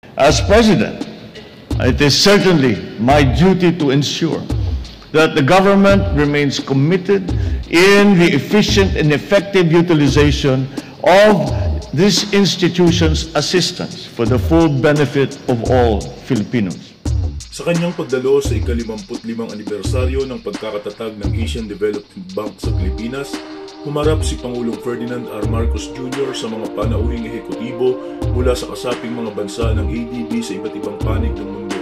As President, it is certainly my duty to ensure that the government remains committed in the efficient and effective utilization of this institution's assistance for the full benefit of all Filipinos. Sa kanyang pagdalo sa ika-55 anibersaryo ng pagkakatatag ng Asian Development Bank sa Pilipinas, humarap si Pangulong Ferdinand R. Marcos Jr. sa mga panauhing ehekutibo mula sa kasaping mga bansa ng ADB sa iba't ibang panig ng mundo.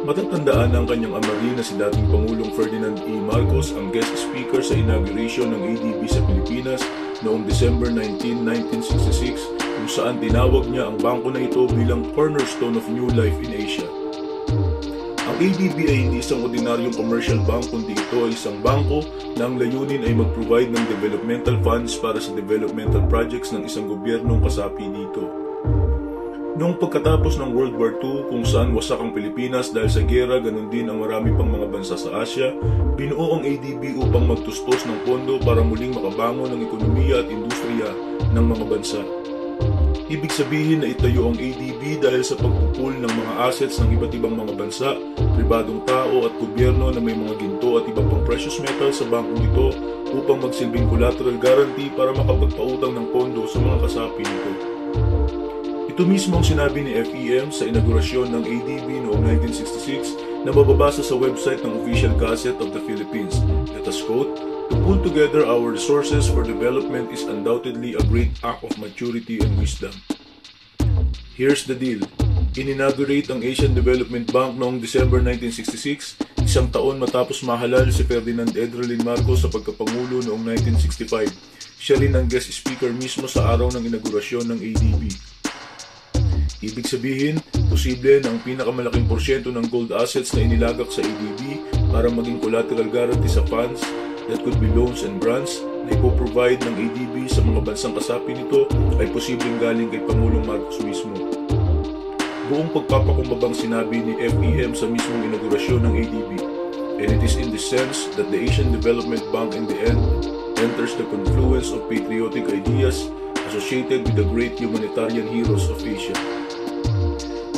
Matatandaan ng kanyang ama rin na si dating Pangulong Ferdinand E. Marcos ang guest speaker sa inauguration ng ADB sa Pilipinas noong December 19, 1966 kung saan tinawag niya ang bangko na ito bilang cornerstone of new life in Asia. Ang ADB ay hindi isang ordinaryong commercial bank kundi ito ay isang bangko na ang layunin ay mag-provide ng developmental funds para sa developmental projects ng isang gobyernong kasapi dito. Noong pagkatapos ng World War II kung saan wasak ang Pilipinas dahil sa giyera, ganun din ang marami pang mga bansa sa Asia, binuo ang ADB upang magtustos ng pondo para muling makabangon ng ekonomiya at industriya ng mga bansa. Ibig sabihin na itayo ang ADB dahil sa pagpupul ng mga assets ng iba't ibang mga bansa, pribadong tao at gobyerno na may mga ginto at iba pang precious metal sa bangkong ito upang magsilbing collateral guarantee para makapagpautang ng pondo sa mga kasapi nito. Ito mismo ang sinabi ni FEM sa inaugurasyon ng ADB noong 1966 na mababasa sa website ng Official Gazette of the Philippines. Let us quote, "To pull together our resources for development is undoubtedly a great act of maturity and wisdom." Here's the deal. In-inaugurate ang Asian Development Bank noong December 1966, isang taon matapos mahalal si Ferdinand Edrelin Marcos sa pagkapangulo noong 1965. Siya rin ang guest speaker mismo sa araw ng inaugurasyon ng ADB. Ibig sabihin, posible na ang pinakamalaking porsyento ng gold assets na inilagak sa ADB para maging collateral guarantee sa funds that could be loans and grants na ipoprovide ng ADB sa mga bansang kasapi nito ay posibleng galing kay Pangulong Marcos mismo. Buong pagpapakumbabang sinabi ni FEM sa mismong inaugurasyon ng ADB, and it is in this sense that the Asian Development Bank in the end enters the confluence of patriotic ideas associated with the great humanitarian heroes of Asia.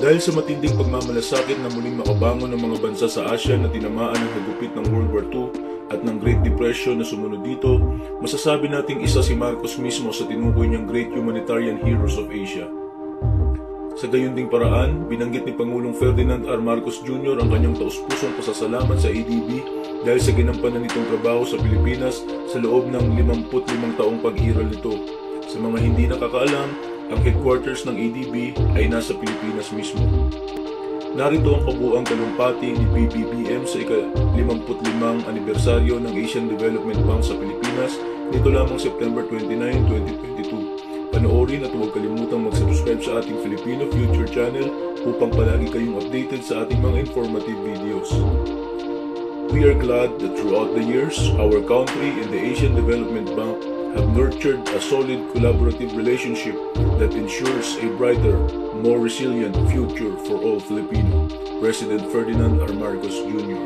Dahil sa matinding pagmamalasakit na muling makabangon ng mga bansa sa Asia na tinamaan ng hagupit ng World War II at ng Great Depression na sumunod dito, masasabi nating isa si Marcos mismo sa tinukoy niyang Great Humanitarian Heroes of Asia. Sa gayon ding paraan, binanggit ni Pangulong Ferdinand R. Marcos Jr. ang kanyang taus-pusong pasasalamat sa ADB dahil sa ginampanan nitong trabaho sa Pilipinas sa loob ng 55 taong pag-iral nito. Sa mga hindi nakakaalam, ang headquarters ng ADB ay nasa Pilipinas mismo. Narito ang kabuuang talumpati ni PBBM sa ika-55 anibersaryo ng Asian Development Bank sa Pilipinas nito lamang September 29, 2022. Panoorin at huwag kalimutang mag-subscribe sa ating Filipino Future Channel upang palagi kayong updated sa ating mga informative videos. We are glad that throughout the years, our country and the Asian Development Bank have nurtured a solid collaborative relationship that ensures a brighter, more resilient future for all Filipino. President Ferdinand R. Marcos Jr.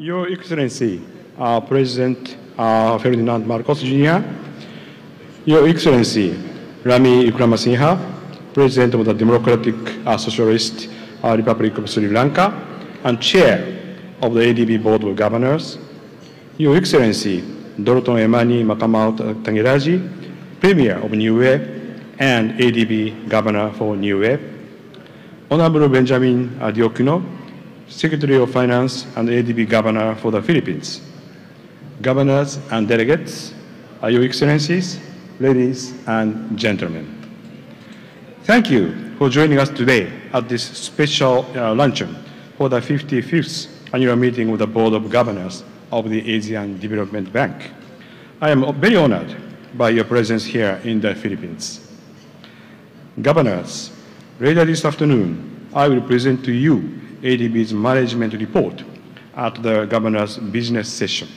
Your Excellency, President Ferdinand Marcos Jr., Your Excellency Rami Wickremesinghe, President of the Democratic Socialist Republic of Sri Lanka and Chair of the ADB Board of Governors, Your Excellency Doroton Emani Makamal Tangiraji, Premier of Niue and ADB Governor for Niue, Honorable Benjamin Diokno, Secretary of Finance and ADB Governor for the Philippines, Governors and delegates, Your Excellencies, ladies and gentlemen. Thank you for joining us today at this special luncheon for the 55th annual meeting of the Board of Governors of the Asian Development Bank. I am very honored by your presence here in the Philippines. Governors, later this afternoon, I will present to you ADB's management report at the Governor's business session.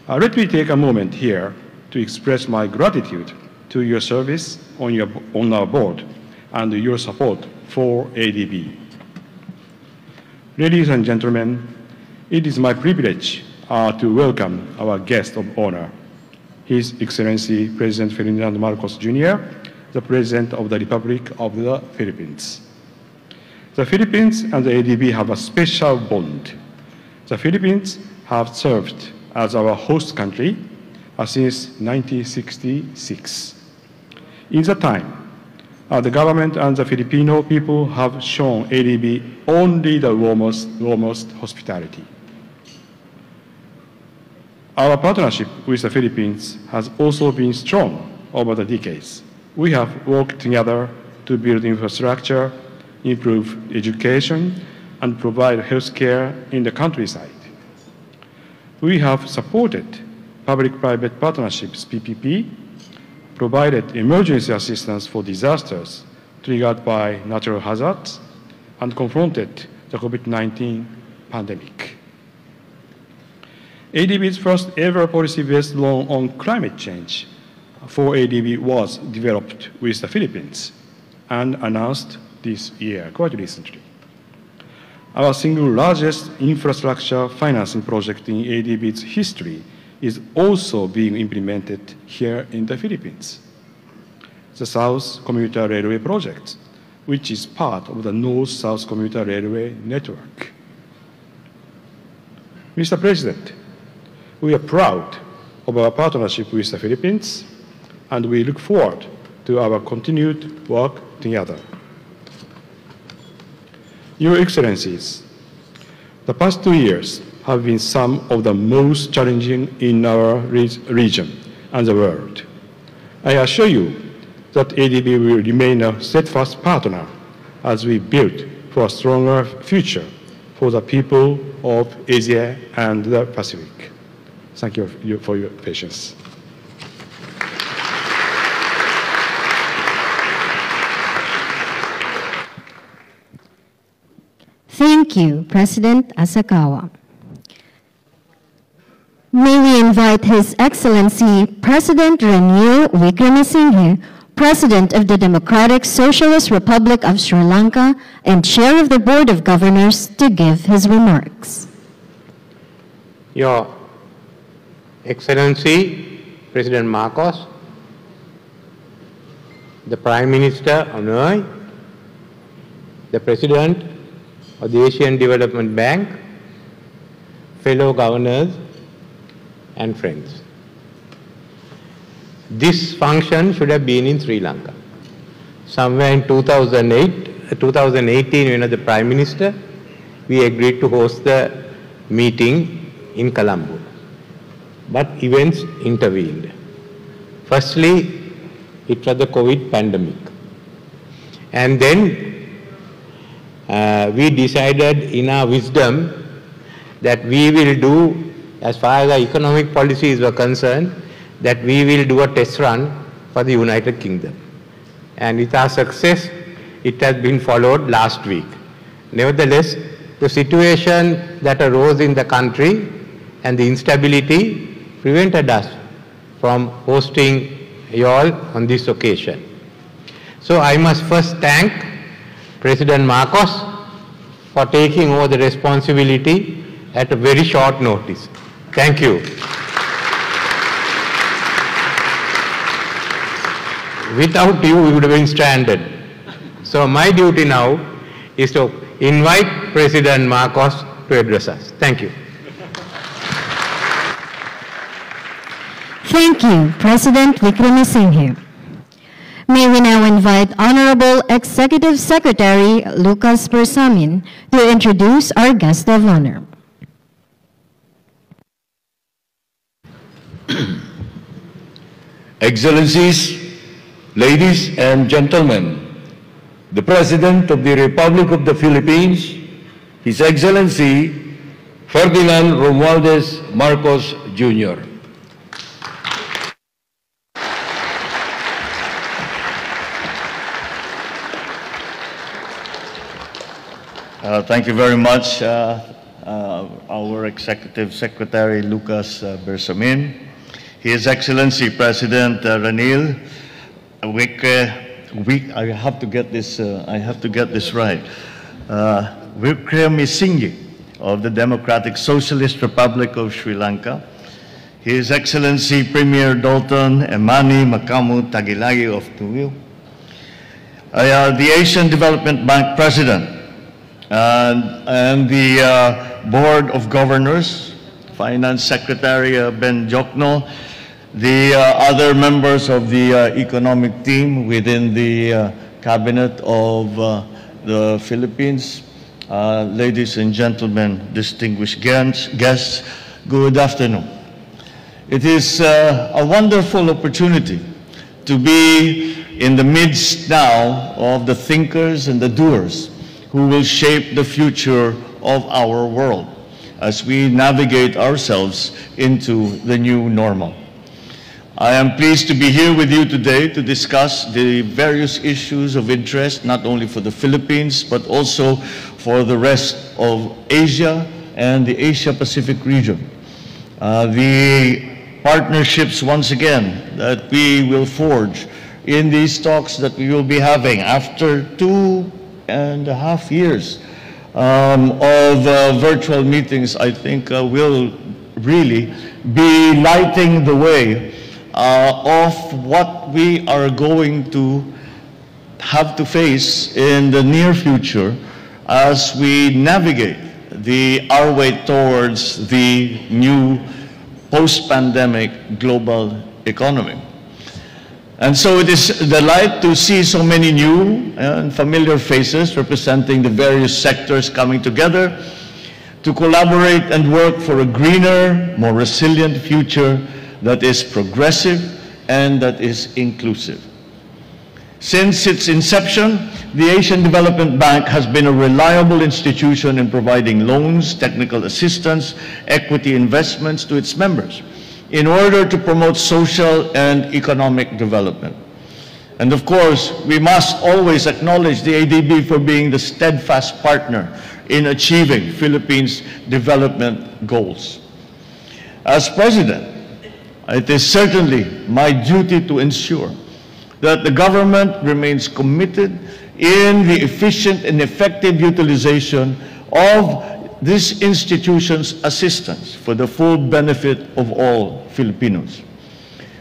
Let me take a moment here to express my gratitude to your service on our board and your support for ADB. Ladies and gentlemen, it is my privilege to welcome our guest of honor, His Excellency President Ferdinand Marcos Jr., the President of the Republic of the Philippines. The Philippines and the ADB have a special bond. The Philippines have served as our host country since 1966. In that time, the government and the Filipino people have shown ADB only the warmest hospitality. Our partnership with the Philippines has also been strong over the decades. We have worked together to build infrastructure, improve education, and provide health care in the countryside. We have supported public-private partnerships, PPP, provided emergency assistance for disasters triggered by natural hazards, and confronted the COVID-19 pandemic. ADB's first ever policy-based loan on climate change for ADB was developed with the Philippines and announced this year, quite recently. Our single largest infrastructure financing project in ADB's history is also being implemented here in the Philippines. The South Commuter Railway Project, which is part of the North-South Commuter Railway Network. Mr. President, we are proud of our partnership with the Philippines, and we look forward to our continued work together. Your Excellencies, the past 2 years have been some of the most challenging in our region and the world. I assure you that ADB will remain a steadfast partner as we build for a stronger future for the people of Asia and the Pacific. Thank you for your patience. Thank you, President Asakawa. May we invite His Excellency President Ranil Wickremesinghe, President of the Democratic Socialist Republic of Sri Lanka and Chair of the Board of Governors, to give his remarks. Your Excellency President Marcos, the Prime Minister Hanoi, the President of the Asian Development Bank, fellow governors and friends. This function should have been in Sri Lanka. Somewhere in 2018, when I was the Prime Minister, we agreed to host the meeting in Colombo. But events intervened. Firstly, it was the COVID pandemic. And then we decided in our wisdom that we will do, as far as our economic policies were concerned, that we will do a test run for the United Kingdom. And with our success, it has been followed last week. Nevertheless, the situation that arose in the country and the instability prevented us from hosting you all on this occasion. So I must first thank President Marcos for taking over the responsibility at a very short notice. Thank you. Without you, we would have been stranded. So my duty now is to invite President Marcos to address us. Thank you. Thank you, President Wickremesinghe. May we now invite Honorable Executive Secretary Lucas Bersamin to introduce our guest of honor. Excellencies, ladies and gentlemen, the President of the Republic of the Philippines, His Excellency Ferdinand Romualdez Marcos Jr. Thank you very much, our Executive Secretary, Lucas Bersamin, His Excellency President Ranil I have to get this right. Wickremesinghe of the Democratic Socialist Republic of Sri Lanka, His Excellency Premier Dalton Emani Makamu Tagilagi of Tuyu, the Asian Development Bank President, and the Board of Governors, Finance Secretary Ben Jokno, the other members of the economic team within the Cabinet of the Philippines, ladies and gentlemen, distinguished guests, good afternoon. It is a wonderful opportunity to be in the midst now of the thinkers and the doers who will shape the future of our world as we navigate ourselves into the new normal. I am pleased to be here with you today to discuss the various issues of interest, not only for the Philippines, but also for the rest of Asia and the Asia-Pacific region. The partnerships, once again, that we will forge in these talks that we will be having after 2.5 years of virtual meetings, I think will really be lighting the way of what we are going to have to face in the near future as we navigate our way towards the new post-pandemic global economy. And so it is a delight to see so many new and familiar faces representing the various sectors coming together to collaborate and work for a greener, more resilient future that is progressive and that is inclusive. Since its inception, the Asian Development Bank has been a reliable institution in providing loans, technical assistance, equity investments to its members in order to promote social and economic development. And of course, we must always acknowledge the ADB for being the steadfast partner in achieving Philippines' development goals. As President, it is certainly my duty to ensure that the government remains committed in the efficient and effective utilization of this institution's assistance for the full benefit of all Filipinos.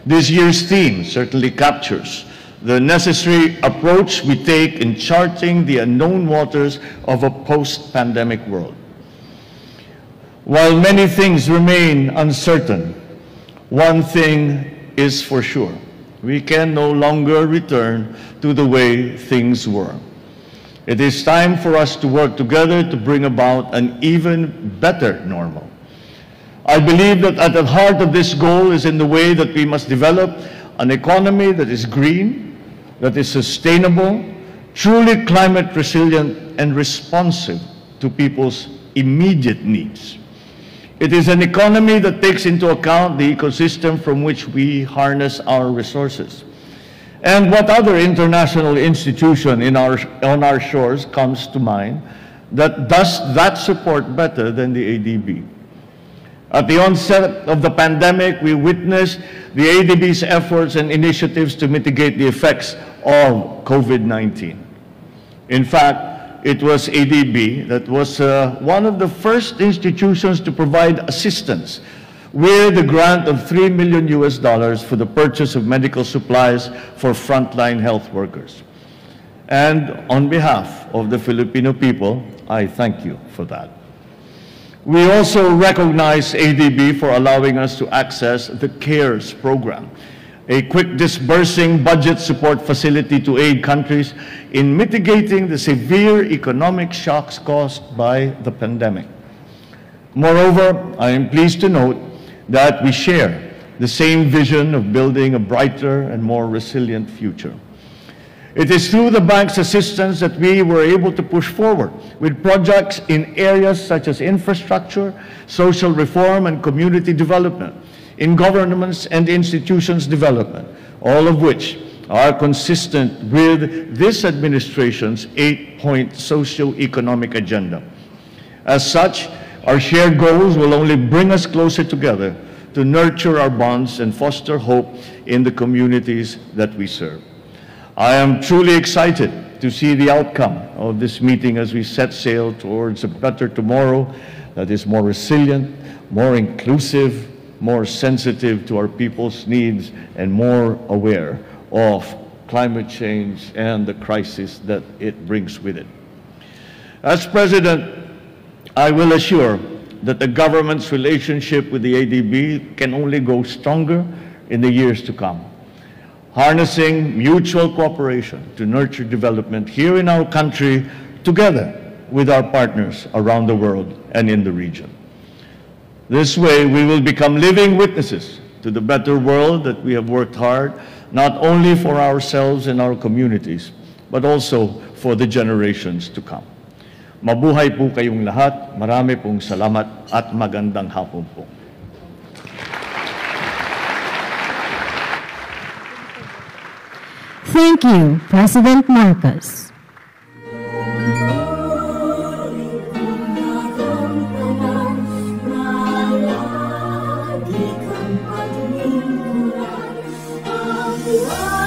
This year's theme certainly captures the necessary approach we take in charting the unknown waters of a post-pandemic world. While many things remain uncertain, one thing is for sure: we can no longer return to the way things were. It is time for us to work together to bring about an even better normal. I believe that at the heart of this goal is in the way that we must develop an economy that is green, that is sustainable, truly climate resilient, and responsive to people's immediate needs. It is an economy that takes into account the ecosystem from which we harness our resources. And what other international institution on our shores comes to mind that does that support better than the ADB? At the onset of the pandemic, we witnessed the ADB's efforts and initiatives to mitigate the effects of COVID-19. In fact, it was ADB that was one of the first institutions to provide assistance with a grant of $3 million for the purchase of medical supplies for frontline health workers. And on behalf of the Filipino people, I thank you for that. We also recognize ADB for allowing us to access the CARES program, a quick disbursing budget support facility to aid countries in mitigating the severe economic shocks caused by the pandemic. Moreover, I am pleased to note that we share the same vision of building a brighter and more resilient future. It is through the bank's assistance that we were able to push forward with projects in areas such as infrastructure, social reform, and community development, in governments and institutions development, all of which are consistent with this administration's 8-point socio-economic agenda. As such, our shared goals will only bring us closer together to nurture our bonds and foster hope in the communities that we serve. I am truly excited to see the outcome of this meeting as we set sail towards a better tomorrow that is more resilient, more inclusive, more sensitive to our people's needs, and more aware of climate change and the crisis that it brings with it. As President, I will assure that the government's relationship with the ADB can only go stronger in the years to come, harnessing mutual cooperation to nurture development here in our country together with our partners around the world and in the region. This way, we will become living witnesses to the better world that we have worked hard, not only for ourselves and our communities, but also for the generations to come. Mabuhay po kayong lahat. Marami pong salamat at magandang hapon po. Thank you, President Marcos. Lagi kang paglingkuran ang buhay.